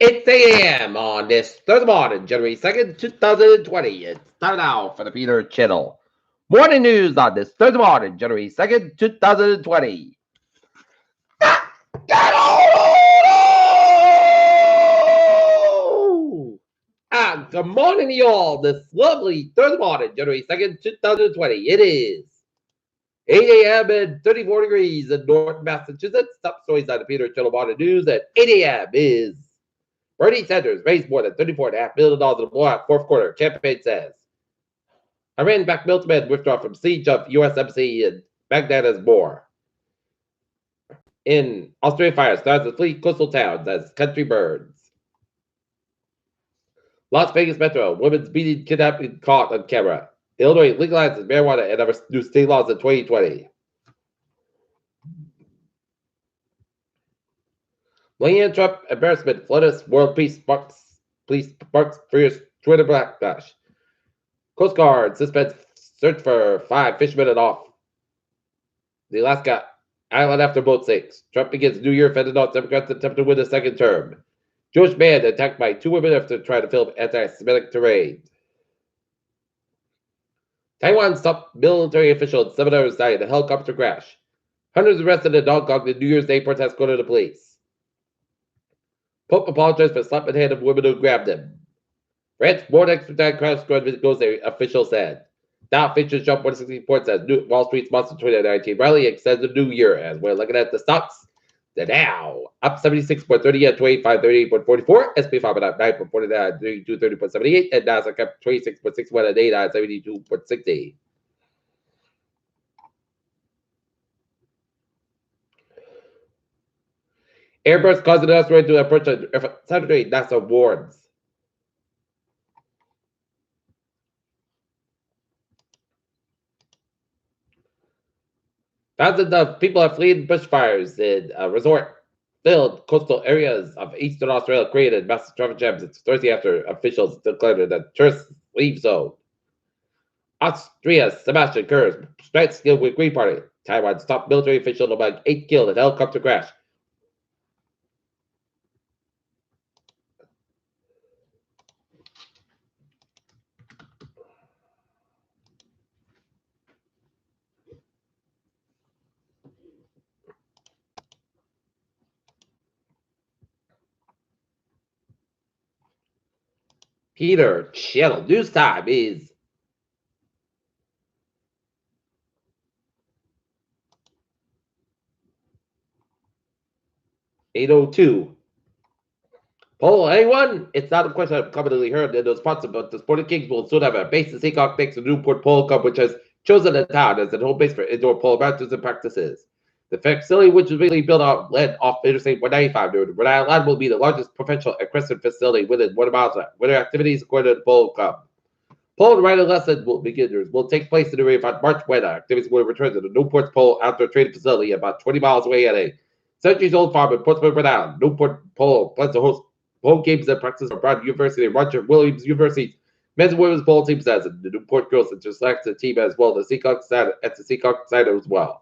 It's 8 a.m. on this Thursday morning, January 2nd, 2020. It's time now for the Peter Channel. Morning news on this Thursday morning, January 2nd, 2020. Good morning to you all this lovely Thursday morning, January 2nd, 2020. It is 8 a.m. and 34 degrees in North Massachusetts. Top stories on the Peter Channel Morning News at 8 a.m. is Bernie Sanders raised more than $34.5 million in the blowout fourth quarter. Campaign says Iran-backed militiamen withdraw from siege of U.S. embassy in Baghdad as more. In Australia, fire starts with three coastal towns as country burns. Las Vegas Metro, women's beating kidnapping caught on camera. Illinois legalizes marijuana and other new state laws in 2020. Melania Trump embarrassment flooded world peace sparks fierce Twitter backlash. Coast Guard suspends search for 5 fishermen off the Alaska island after boat sinks. Trump begins New Year fentanyl Democrats attempt to win a second term. Jewish man attacked by 2 women after trying to film anti-Semitic terrain. Taiwan's top military official and 7 others died in a helicopter crash. Hundreds arrested in Hong Kong in New Year's Day protest go to the police. Pope apologized for slapping the hand of women who grabbed him. France more expedited crash squad goes, the official said. Dow futures jump 160 points as Wall Street's monster 2019 rally extends the new year. As we're looking at the stocks, the Dow up 76.30 at 2538.44, SP 5 up 9.49 3230.78, and Nasdaq up 26.61 at 8 at 72.60. Airbus caused an asteroid to approach a Saturday, NASA warns. Thousands of people are fleeing bushfires in resort-filled coastal areas of eastern Australia, created massive traffic jams. It's Thursday after officials declared it a tourist leave zone. Austria's Sebastian Kurz strikes skill with Green Party. Taiwan's top military official among 8 killed in helicopter crash. Peter Channel news time is 8:02. Poll anyone? It's not a question I've commonly heard in those parts, but the Sporting Kings will soon have a base in Seacock thanks to Newport Polo Club, which has chosen the town as the home base for indoor polo matches and practices. The facility, which is really built on land off Interstate 195 near Rhode Island, will be the largest professional equestrian facility within 1 mile of winter activities according to the Polo Club. Polo riding lessons beginners will take place in the area on March when activities will return to the Newport Polo Outdoor Training Facility about 20 miles away at a centuries-old farm in Portsmouth, Rhode Island. Newport Polo plans to host home games and practices for Brown University and Roger Williams University's men's and women's polo teams as the Newport girls and just select the team as well. The Seacock side at the Seacock side as well.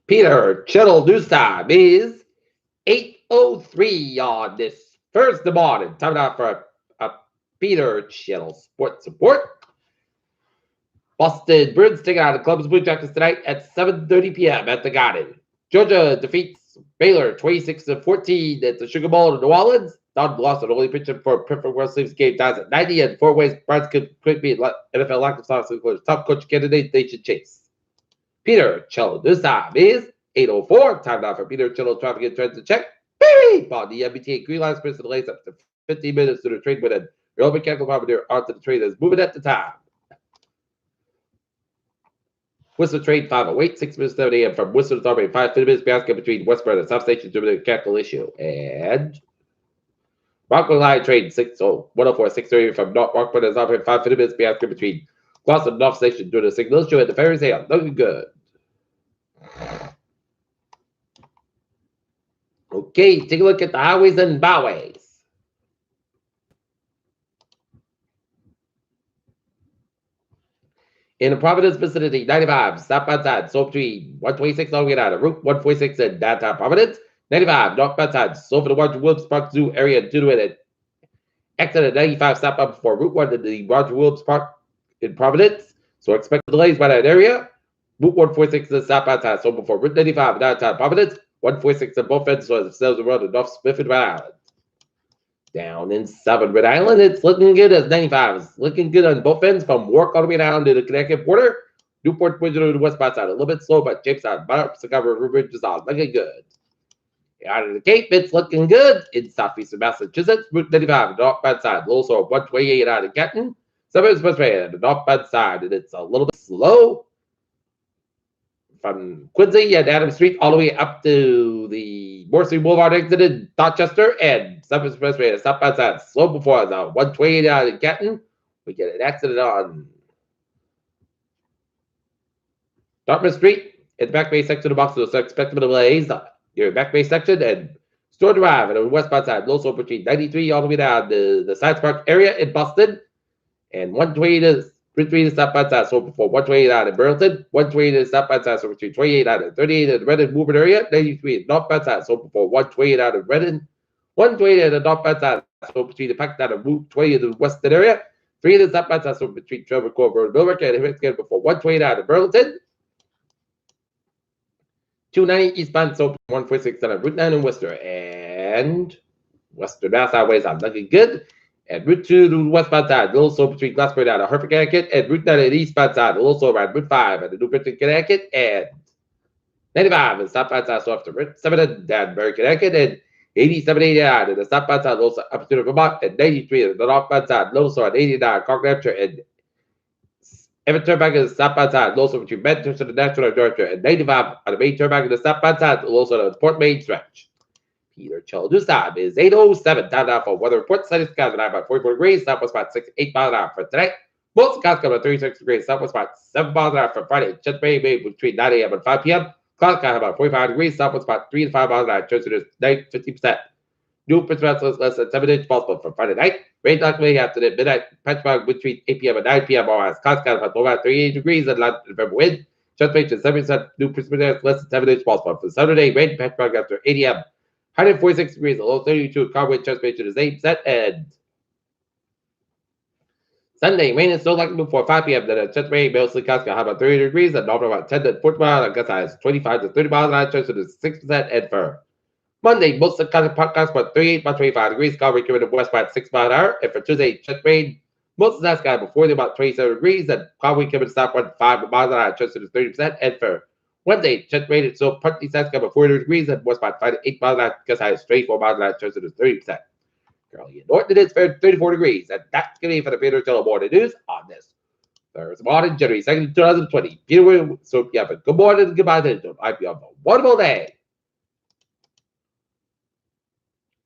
Peter Channel news time is 8:03 on this Thursday morning. Time now for a Peter Channel sports report. Boston Bruins take out the Columbus Blue Jackets tonight at 7:30 p.m. at the Garden. Georgia defeats Baylor 26-14 at the Sugar Bowl in New Orleans. Don Blossom only pitching for a perfect World Series game dies at 90 and 4 ways Browns could be NFL lack of stars includes top coach candidate they should chase. Peter Cello this time is 8:04. Time now for Peter Cello traffic and trends to check. Beep! On the MBTA Green Line Express delays up to 15 minutes to the train within. Your own mechanical bombardier onto the train is moving at the time. Whistler train 508, 6 minutes 7 a.m. from Whistler to Albany, 5 minutes basket between Westborough and South Station due to the mechanical issue. And Rockland Line train 104, 6:30 from North Rockport and Albany, 5 minutes basket between Gloucester and North Station due to the signal issue and the ferries hail. Looking good. Okay, take a look at the highways and byways. In the Providence vicinity, 95, southbound side, so between 126 all the way down to Route 146 in downtown Providence. 95, northbound side, so for the Roger Williams Park Zoo area, due to it, exit at 95, southbound before Route 1 to the Roger Williams Park in Providence. So expect delays by that area. Route 146 is southbound side, so before Route 95 downtown Providence. 146 in both ends, so it sells around to North Smith and Rhode Island. Down in Southern Rhode Island, it's looking good as 95 is looking good on both ends from Warwick all the way down to the Connecticut border. Newport Bridge to the westbound side, a little bit slow, but Jamestown, River Bridge is on, looking good. Out of the Cape, it's looking good in southeastern Massachusetts. Route 95, northbound side, a little slow, 128 out of Canton. Suburban Expressway, the northbound side, and it's a little bit slow from Quincy and Adams Street all the way up to the Morrissey Boulevard exit in Dorchester and Suburban Expressway, the southbound side, slow before the 128 out of Canton. We get an accident on Dartmouth Street in the Back Bay section of Boston, so expect delays. Your Back Bay section and Store Drive on the westbound side, also between 93 all the way down to the Science Park area in Boston, and 120 to 3 to southbound side, so before 128 out in Burlington, 120 to southbound side, so between 28 out and 38 in the Redden movement area, 93 northbound side, so before 128 out in Redden, 120 in the northbound side, so between the Pack down and Route 20 in the western area, 3 to southbound side, so between Trevor Court Road, Millbrook, and Hicks before 128 out in Burlington. 290 eastbound, so 146 on Route 9 in Worcester, and Western Mass Highways are looking good. And Route 2 to the westbound side, a little slow between Glassbury down to Hartford, Connecticut, and Route 9 to the eastbound side, a little slow around Route 5 at the New Britain, Connecticut, and 95 and southbound side, so after Route 7 in Danbury, Connecticut, and 8789 and the southbound side, also up to Vermont, and 93 and the northbound side, low slow at 89, Concord, Hampshire, and Every turnback is the southbound side, also between Manchester to the National Georgia, and 95 on the main turnback in the southbound side, also the Port Main stretch. Peter Childers time is 8:07. Time now for weather report. Sunny skies tonight by 44 degrees, southwest about 68 miles an hour for tonight. Most skies coming at 36 degrees, southwest about 7 miles an hour for Friday. Chesapeake Bay between 9 a.m. and 5 p.m. Clouds sky about 45 degrees, southwest about 3 to 5 miles an hour. Chance of night 50%. New Prince is less than 7 inches possible for Friday night. Rain likely after the midnight. Patchwork between 8 p.m. and 9 p.m. Or as clouds sky about 38 degrees and light November wind. Chesapeake is 7% new precipitation less than 7 inches possible for Saturday. Rain patchwork after 8 a.m. 146 degrees, a low 32. Carway Chesapeake is 8% and Sunday, rain and snow likely before 5 p.m. Then at Chesapeake, mostly clouds can have about 30 degrees and normal about 10 to 40 miles. I guess I has 25 to 30 miles an hour. Chance is 6% and for Monday, most of the podcast about 38 about 25 degrees. Cloud coming to west by 6 miles an hour. And for Tuesday, Chesapeake, most of the sky before about 27 degrees and cloud coming to stop 5 miles an hour. Chance is 30% and for Wednesday, Chesapeake is so partly south sky about 40 degrees and west by 5 to 8 miles an hour. Guess I has 24 miles an hour. Chance is 30%. Currently in Norton, it's 34 degrees. And that's going to be for the Peter Chiller Morning News on this Thursday morning, January 2nd, 2020. Peter, so you have a good morning and goodbye. I hope you have a wonderful day.